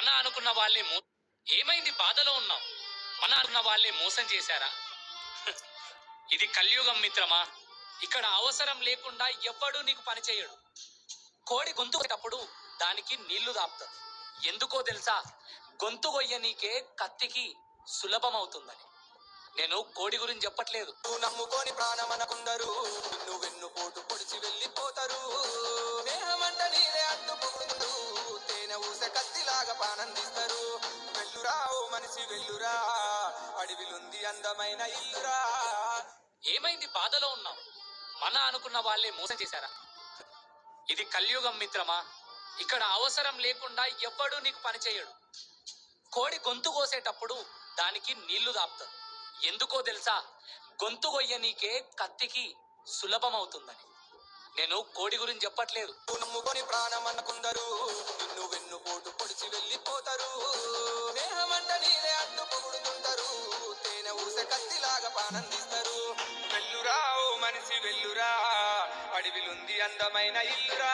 మన అనుకున్న వాళ్ళే ఏమైంది బాధలో ఉన్నావు? మన అనుకున్న వాళ్ళే మోసం చేశారా? ఇది కలియుగం మిత్రమా. ఇక్కడ అవసరం లేకుండా ఎవ్వడూ నీకు పని చేయడు. కోడి గొంతుకునేటప్పుడు దానికి నీళ్లు దాపుతుంది. ఎందుకో తెలుసా? గొంతు కొయ్యనీకే కత్తికి సులభమవుతుందని. నేను కోడి గురించి చెప్పట్లేదు. నమ్ముకొని ప్రాణమనకుందరు నిన్ను వెన్ను పోటు పొడిచి వెళ్ళిపోతారు. స్నేహమంట నీదే అంటూ పొగుడుతారు. తేనె ఊసే కత్తిలాగా పానందిస్తారు. వెళ్ళురా ఓ మనిషి వెళ్ళురా, అడవిలుంది అందమైన ఇల్లురా. ఏమైంది బాధలో ఉన్నావు? మన అనుకున్న వాళ్ళే మోసం చేశారా? ఇది కలియుగం మిత్రమా. ఇక్కడ అవసరం లేకుండా ఎవ్వడూ నీకు పని చేయడు. కోడి గొంతు కోసేటప్పుడు దానికి నీళ్లు దాపుతుంది. ఎందుకో తెలుసా? గొంతు కొయ్యనీకే కత్తికి సులభమవుతుందని. నేను కోడి గురించి చెప్పట్లేదు. నమ్ముకొని ప్రాణమనుకుందరు నిన్ను వెన్ను పోటు పొడిచి వెళ్ళిపోతారు. స్నేహమంట నీదే అంటూ పొగుడుతుంటారు. తేనె ఊసే కత్తిలాగా పానందిస్తారు. వెళ్ళురా ఓ మనిషి వెళ్ళురా, అడవిలుంది అందమైన ఇల్లురా.